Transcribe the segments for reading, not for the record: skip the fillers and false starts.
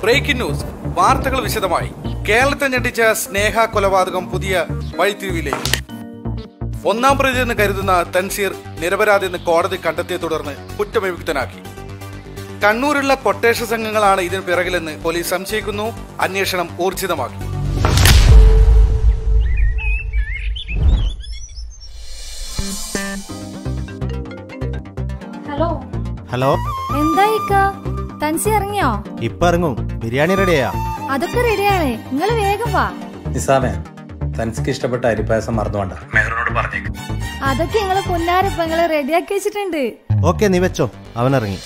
Breaking news വാർത്തകൾ വിശദമായി. കേരളത്തെ ഞെട്ടിച്ച സ്നേഹ കൊലപാതകം പുതിയ വഴിത്തിരിവിലേക്ക്. ഒന്നാം പ്രതി എന്ന് കരുതുന്ന തൻസീർ നിരപരാധിയെന്ന് കോടതി കണ്ടെത്തിയെ തുടർന്ന് കുറ്റവിമുക്തനാക്കി. കണ്ണൂരുള്ള കൊട്ടേഷൻ സംഘങ്ങളാണ് ഇതിന് പിറകിലെന്ന് പോലീസ് സംശയിക്കുന്നു. അന്വേഷണം ഊർജിതമാക്കി. ഹലോ ഹലോ, എന്തായി തൻസി ഇറങ്ങിയോ? ഇപ്പൊ ഇറങ്ങും. ബിരിയാണി റെഡിയാ? അതൊക്കെ റെഡിയാണ്, നിങ്ങൾ വേഗം വാ. നിസാമേ, തൻസിക്ക് ഇഷ്ടപ്പെട്ട അരിപ്പായസം മറന്നുകൊണ്ട മെഹറിനോട് പറഞ്ഞേക്ക്. അതൊക്കെ ഞങ്ങള് പൊന്നാരപ്പ ഞങ്ങള് റെഡിയാക്കി വെച്ചിട്ടുണ്ട്. ഓക്കെ, നീ വെച്ചോ. അവൻ ഇറങ്ങി.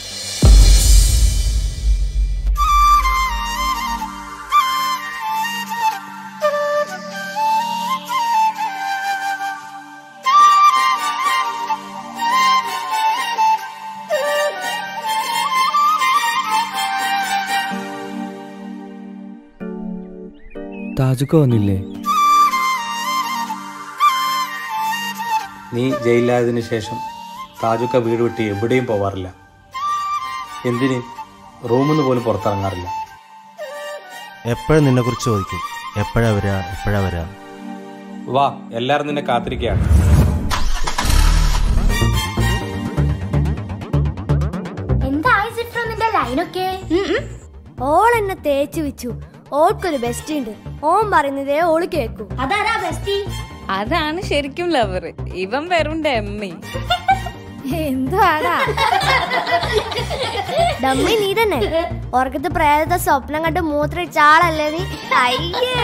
താജുക്ക വന്നില്ലേ? നീ ജയിലിലായതിനു ശേഷം താജുക്ക വീട് വിട്ട് എവിടെയും പോവാറില്ല. എന്തിന് റൂമിൽ നിന്ന് പോലും പുറത്തിറങ്ങാറില്ല. എപ്പോഴും നിന്നെക്കുറിച്ച് ചോദിക്കും, എപ്പോഴാ വരാ. വാ, എല്ലാവരും നിന്നെ കാത്തിരിക്കുകയാണ്. എന്തായി സിഫ്ര നിന്റെ ലൈനൊക്കെ? ഓൾ എന്നെ തേച്ചു വെച്ചു. ഓൾക്കൊരു ബെസ്റ്റ് ഉണ്ട്. ഓൻ പറയുന്നതേ ഓള് കേക്കൂ. അതാരാ ബെസ്റ്റി? അതാണ് ശരിക്കും ലവർ. ഇവൻ വെറും ഡമ്മി. എന്തുവാടാ ഡമ്മി? നീ തന്നെ ഉറക്കത്ത് പ്രേതത്തെ സ്വപ്നം കണ്ട് മൂത്രയിച്ച ആളല്ലേ നീ? അയ്യേ,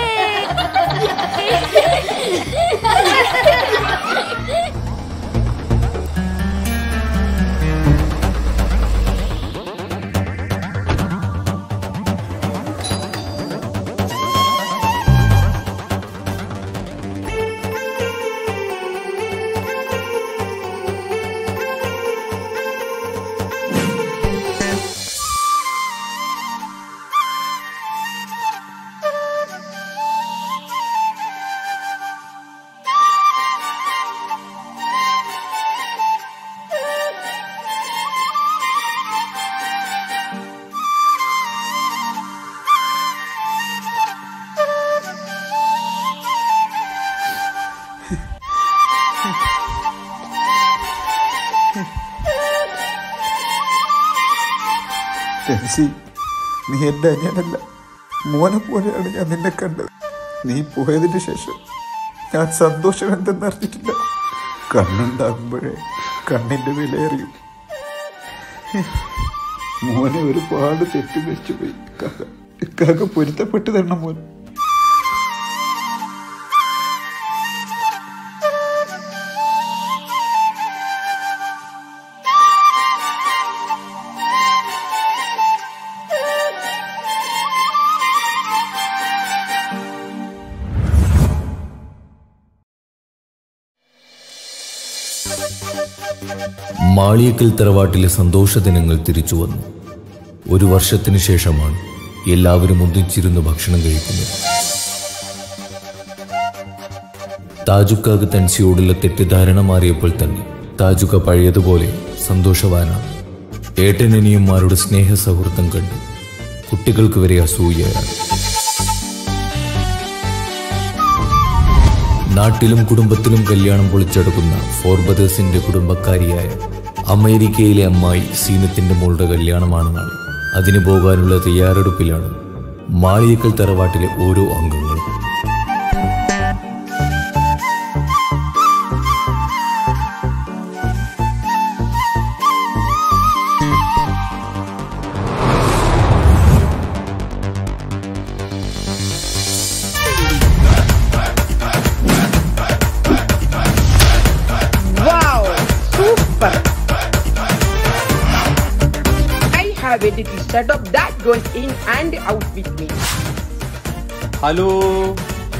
നീ എൻ്റെ അനിയനല്ല, മോനെ പോലെയാണ് ഞാൻ നിന്നെ കണ്ടത്. നീ പോയതിന് ശേഷം ഞാൻ സന്തോഷം എന്തെന്നറിഞ്ഞിട്ടില്ല. കണ്ണുണ്ടാകുമ്പോഴേ കണ്ണിൻ്റെ വിലയറിയും. മോനെ ഒരുപാട് തെറ്റിദ്ധരിച്ചു പോയി. കാക്ക പൊരുത്തപ്പെട്ട് തരണം മോൻ. മാളിയേക്കൽ തറവാട്ടിലെ സന്തോഷദിനങ്ങൾ തിരിച്ചു വന്നു. 1 വർഷത്തിനു ശേഷമാണ് എല്ലാവരും ഒന്നിച്ചിരുന്ന് ഭക്ഷണം കഴിക്കുന്നത്. താജുക്കാക്ക് തൻസിയോടുള്ള തെറ്റിദ്ധാരണ മാറിയപ്പോൾ തന്നെ താജുക്ക പഴയതുപോലെ സന്തോഷവാനാണ്. ഏട്ടനനിയന്മാരുടെ സ്നേഹ സൗഹൃദം കണ്ട് കുട്ടികൾക്ക് വരെ അസൂയയാണ്. നാട്ടിലും കുടുംബത്തിലും കല്യാണം പൊളിച്ചെടുക്കുന്ന ഫോർബദേഴ്സിന്റെ കുടുംബക്കാരിയായ അമേരിക്കയിലെ അമ്മായി സീനത്തിന്റെ മോളുടെ കല്യാണമാണ് നാളെ. അതിന് പോകാനുള്ള തയ്യാറെടുപ്പിലാണ് മാളിയേക്കൽ തറവാട്ടിലെ ഓരോ അംഗങ്ങളും. ഹലോ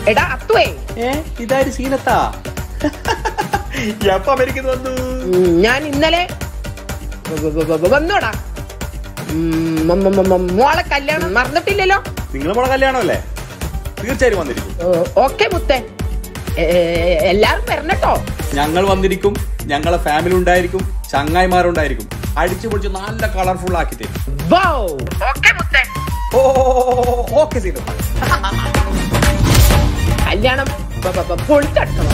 എടാ അത്തുവേ, ഇതാര് സീനത്താ? എപ്പോ അമേരിക്കയിൽ വന്നു? ഞാൻ ഇന്നലെ വന്നോടാ. മോളെ കല്യാണം മറന്നിട്ടില്ലല്ലോ? നിങ്ങളെ മോളെ കല്യാണമല്ലേ? തീർച്ചയായും വന്നിരിക്കും. ഓക്കെ മുത്തേ, എല്ലാരും വരണട്ടോ. ഞങ്ങൾ വന്നിരിക്കും. ഞങ്ങളെ ഫാമിലി ഉണ്ടായിരിക്കും, ചങ്ങായിമാരുണ്ടായിരിക്കും. അടിച്ചു പൊളിച്ച് നല്ല കളർഫുൾ ആക്കി തരും. ഓക്കെ മുത്തേ. ഓക്കെ സീന. കല്യാണം പൊളിച്ചടക്കണം.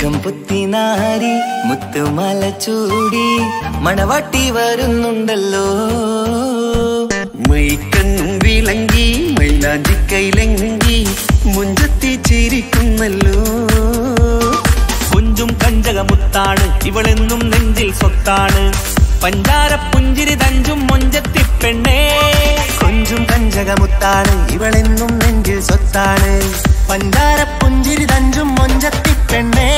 മുഖം പുത്തിനാരി മുത്തുമല ചൂടി മണവാട്ടി വരുന്നുണ്ടല്ലോ മൈക്കണ്ണും വിളങ്ങി മൈലാഞ്ചി കൈലങ്കി മുഞ്ചത്തി ചിരിക്കുന്നല്ലോ കുഞ്ചും കഞ്ചകമുത്താണ് ഇവളെന്നും നെഞ്ചിൽ സ്വത്താണ് പഞ്ചാര പുഞ്ചിരി തഞ്ചും മൊഞ്ചത്തി പെണ്ണേ കൊഞ്ചും കഞ്ചകമുത്താണ് ഇവളെന്നും നെഞ്ചിൽ സ്വത്താണ് പഞ്ചാര പുഞ്ചിരി തഞ്ചും മൊഞ്ചത്തി പെണ്ണേ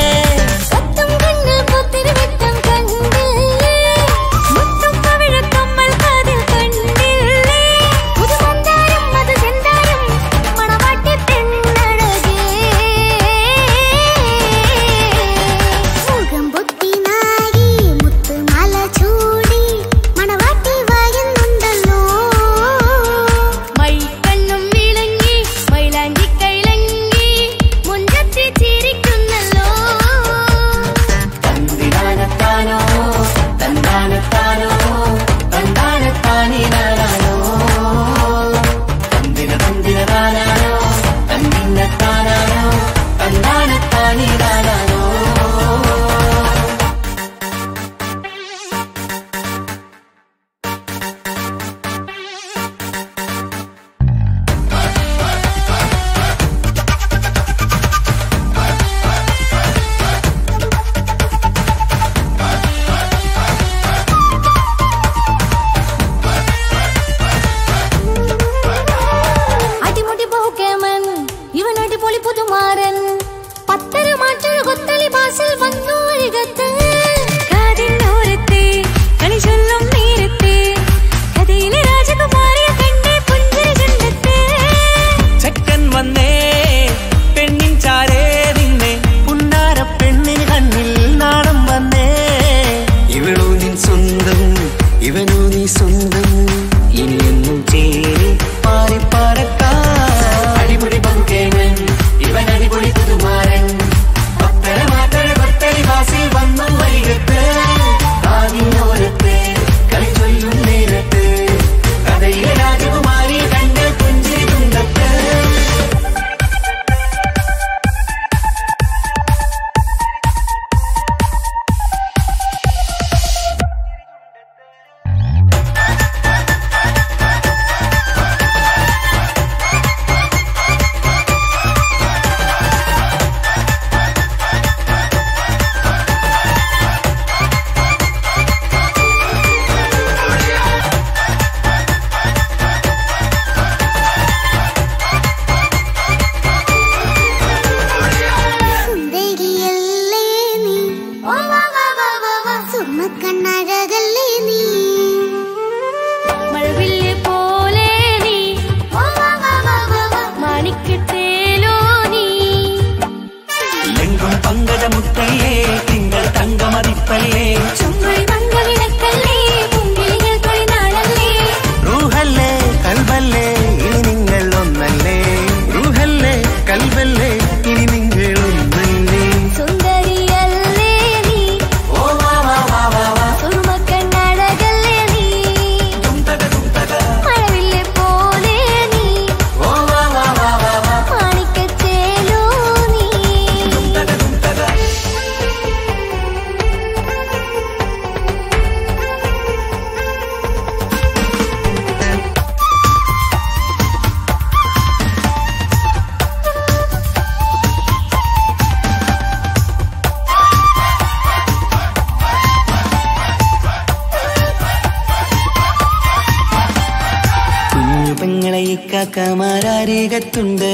കാക്കമാരരികത്തുണ്ട്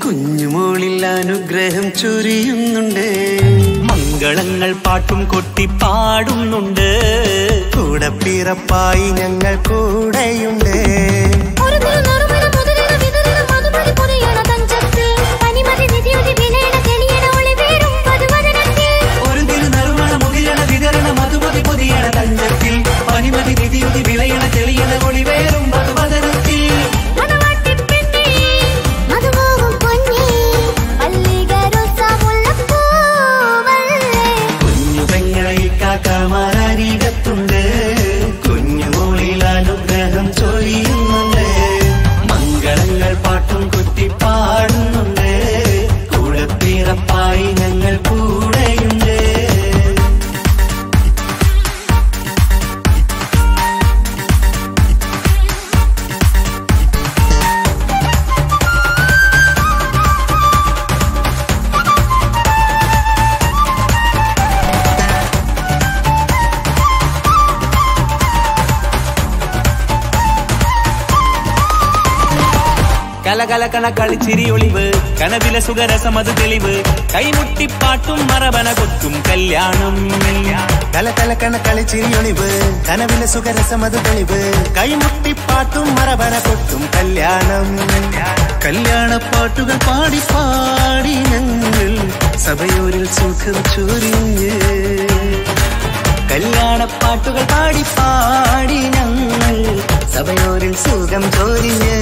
കുഞ്ഞുമോളിൽ അനുഗ്രഹം ചൊരിയുന്നുണ്ട് മംഗളങ്ങൾ പാട്ടും കൊട്ടി പാടുന്നുണ്ട് കൂടെ പിറപ്പായി ഞങ്ങൾ കൂടെയുണ്ട് കാക്കമാരരികത്തുണ്ട് കുഞ്ഞുമോളിൽ അനുഗ്രഹം ചൊരിയുന്നുണ്ട് കലകലകണ കളിച്ചിരി ഒളിവ് കനവില സുഖരസമത് തെളിവ് കൈമുട്ടിപ്പാട്ടും മറവന കൊട്ടും കല്യാണം കലകലകണ കളിച്ചിരി ഒളിവ് കനവില സുഖരസമത് തെളിവ് കൈമുട്ടിപ്പാട്ടും മറവന കൊട്ടും കല്യാണം കല്യാണപ്പാട്ടുകൾ പാടി പാടി ഞങ്ങൾ സഭയോരിൽ സുഖം ചൊരിഞ്ഞ് കല്യാണപ്പാട്ടുകൾ പാടി പാടി ഞങ്ങൾ സഭയോരിൽ സുഖം ചൊരിഞ്ഞ്